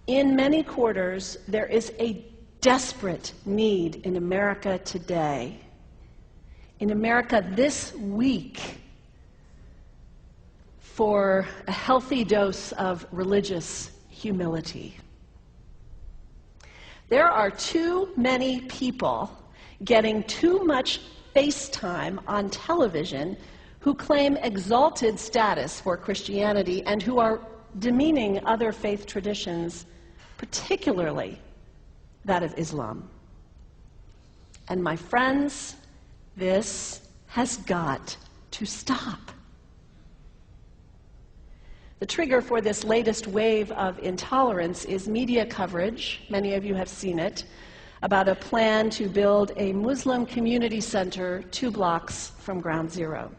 In many quarters, there is a desperate need in America today, in America this week, for a healthy dose of religious humility. There are too many people getting too much face time on television who claim exalted status for Christianity and who are demeaning other faith traditions, particularly that of Islam. And my friends, this has got to stop. The trigger for this latest wave of intolerance is media coverage, many of you have seen it, about a plan to build a Muslim community center 2 blocks from Ground Zero.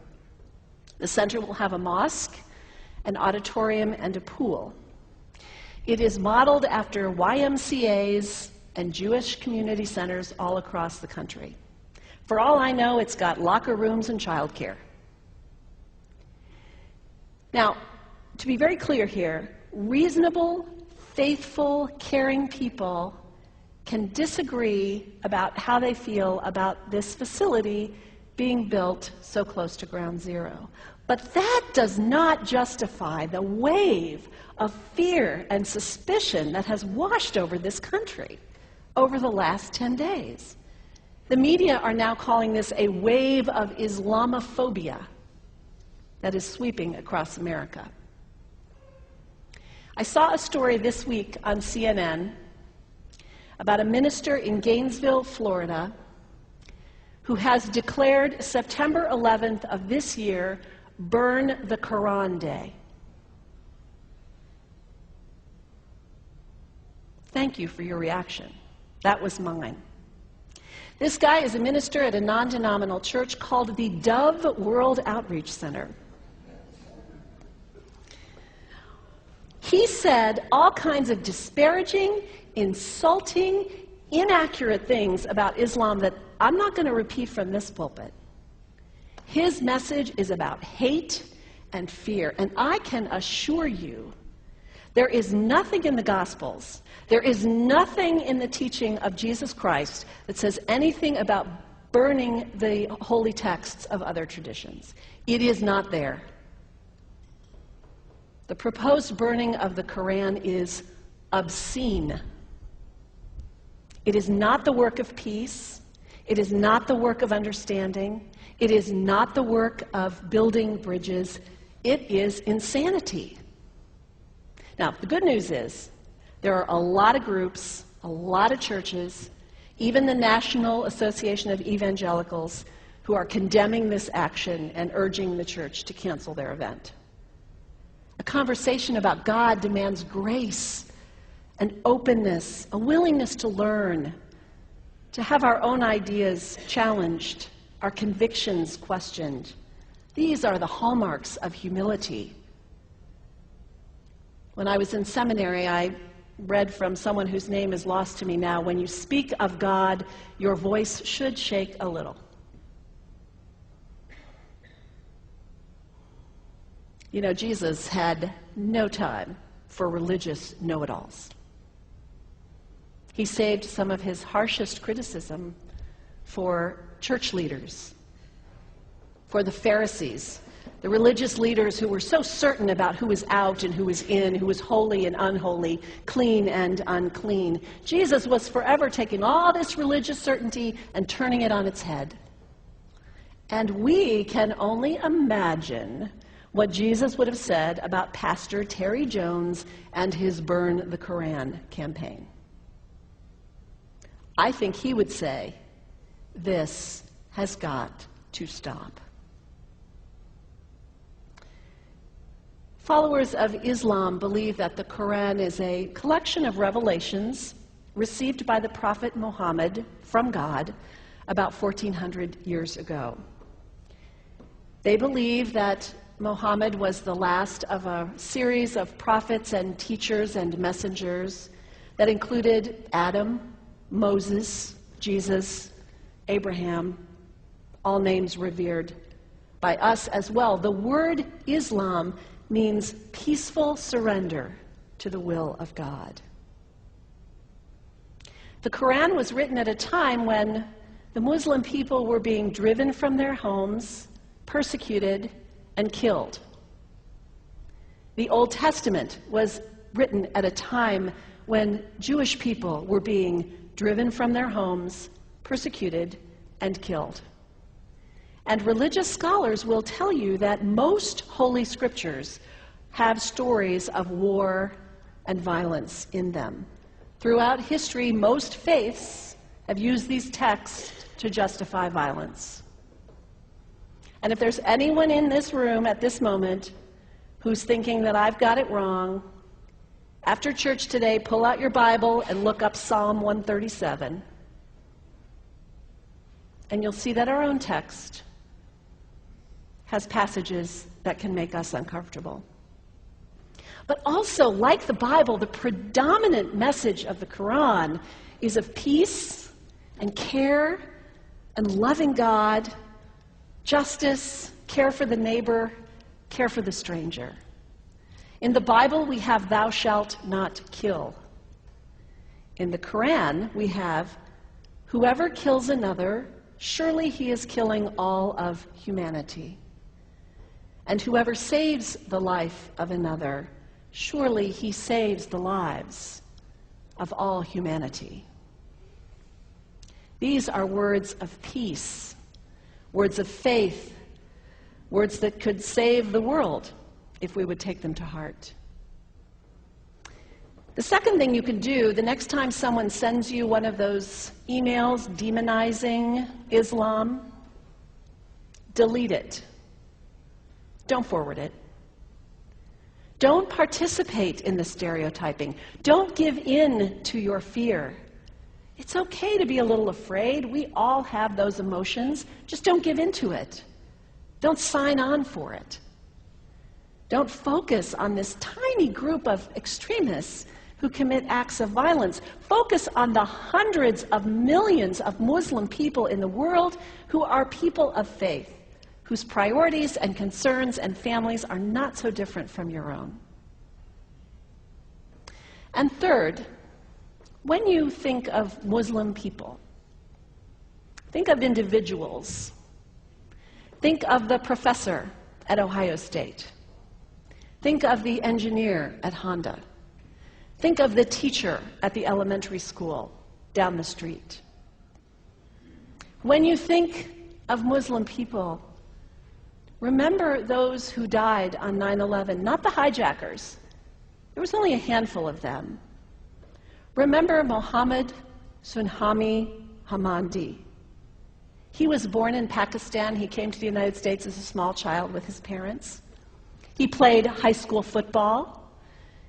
The center will have a mosque, an auditorium, and a pool. It is modeled after YMCAs and Jewish community centers all across the country. For all I know, it's got locker rooms and childcare. Now, to be very clear here, reasonable, faithful, caring people can disagree about how they feel about this facility being built so close to Ground Zero. But that does not justify the wave of fear and suspicion that has washed over this country over the last 10 days. The media are now calling this a wave of Islamophobia that is sweeping across America. I saw a story this week on CNN about a minister in Gainesville, Florida, who has declared September 11th of this year Burn the Quran Day. Thank you for your reaction. That was mine. This guy is a minister at a non-denominational church called the Dove World Outreach Center. He said all kinds of disparaging, insulting, inaccurate things about Islam that I'm not going to repeat from this pulpit. His message is about hate and fear, and I can assure you there is nothing in the Gospels, there is nothing in the teaching of Jesus Christ that says anything about burning the holy texts of other traditions. It is not there. The proposed burning of the Quran is obscene. It is not the work of peace. It is not the work of understanding. It is not the work of building bridges. It is insanity. Now, the good news is there are a lot of groups, a lot of churches, even the National Association of Evangelicals, who are condemning this action and urging the church to cancel their event. A conversation about God demands grace and openness, a willingness to learn, to have our own ideas challenged, our convictions questioned. These are the hallmarks of humility. When I was in seminary, I read from someone whose name is lost to me now, when you speak of God, your voice should shake a little. You know, Jesus had no time for religious know-it-alls. He saved some of his harshest criticism for church leaders, for the Pharisees, the religious leaders who were so certain about who was out and who was in, who was holy and unholy, clean and unclean. Jesus was forever taking all this religious certainty and turning it on its head. And we can only imagine what Jesus would have said about Pastor Terry Jones and his Burn the Quran campaign. I think he would say, this has got to stop. Followers of Islam believe that the Quran is a collection of revelations received by the Prophet Muhammad from God about 1400 years ago. They believe that Muhammad was the last of a series of prophets and teachers and messengers that included Adam, Moses, Jesus, Abraham, all names revered by us as well. The word Islam means peaceful surrender to the will of God. The Quran was written at a time when the Muslim people were being driven from their homes, persecuted, and killed. The Old Testament was written at a time when Jewish people were being driven from their homes, persecuted, and killed. And religious scholars will tell you that most holy scriptures have stories of war and violence in them. Throughout history, most faiths have used these texts to justify violence. And if there's anyone in this room at this moment who's thinking that I've got it wrong, after church today, pull out your Bible and look up Psalm 137. And you'll see that our own text has passages that can make us uncomfortable. But also, like the Bible, the predominant message of the Quran is of peace and care and loving God, justice, care for the neighbor, care for the stranger. In the Bible, we have thou shalt not kill. In the Quran, we have whoever kills another, surely he is killing all of humanity. And whoever saves the life of another, surely he saves the lives of all humanity. These are words of peace, words of faith, words that could save the world if we would take them to heart. The second thing you can do the next time someone sends you one of those emails demonizing Islam, delete it. Don't forward it. Don't participate in the stereotyping. Don't give in to your fear. It's okay to be a little afraid. We all have those emotions. Just don't give in to it. Don't sign on for it. Don't focus on this tiny group of extremists who commit acts of violence. Focus on the hundreds of millions of Muslim people in the world who are people of faith, whose priorities and concerns and families are not so different from your own. And third, when you think of Muslim people, think of individuals. Think of the professor at Ohio State. Think of the engineer at Honda. Think of the teacher at the elementary school down the street. When you think of Muslim people, remember those who died on 9/11, not the hijackers. There was only a handful of them. Remember Mohammed Sunhami Hamandi. He was born in Pakistan. He came to the United States as a small child with his parents. He played high school football.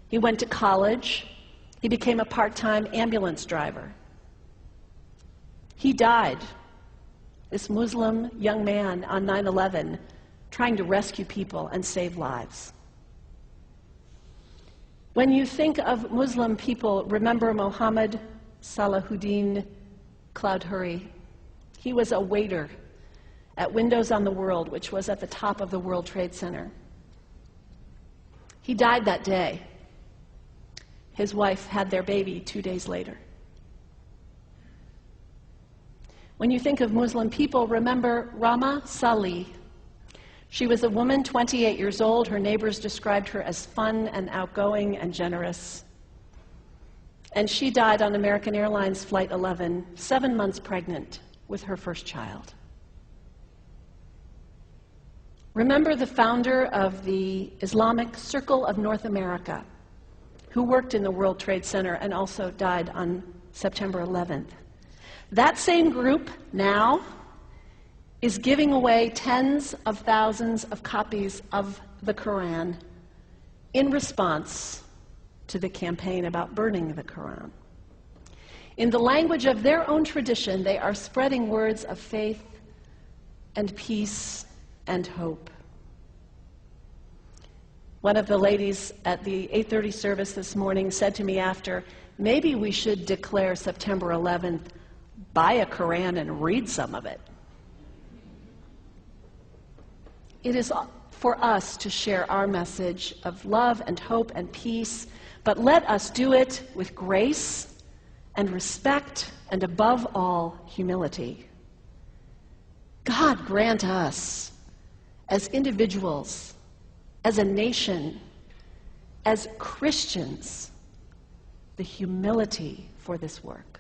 He went to college. He became a part-time ambulance driver. He died, this Muslim young man, on 9/11, trying to rescue people and save lives. When you think of Muslim people, remember Mohammed Salahuddin Cloudhurry. He was a waiter at Windows on the World, which was at the top of the World Trade Center. He died that day. His wife had their baby 2 days later. When you think of Muslim people, remember Rama Salih. She was a woman, 28 years old. Her neighbors described her as fun and outgoing and generous. And she died on American Airlines Flight 11, 7 months pregnant with her first child. Remember the founder of the Islamic Circle of North America, who worked in the World Trade Center and also died on September 11th. That same group now is giving away tens of thousands of copies of the Quran in response to the campaign about burning the Quran. In the language of their own tradition, they are spreading words of faith and peace and hope. One of the ladies at the 8:30 service this morning said to me after, maybe we should declare September 11th, buy a Quran and read some of it. It is for us to share our message of love and hope and peace, but let us do it with grace and respect, and above all, humility. God grant us, as individuals, as a nation, as Christians, the humility for this work.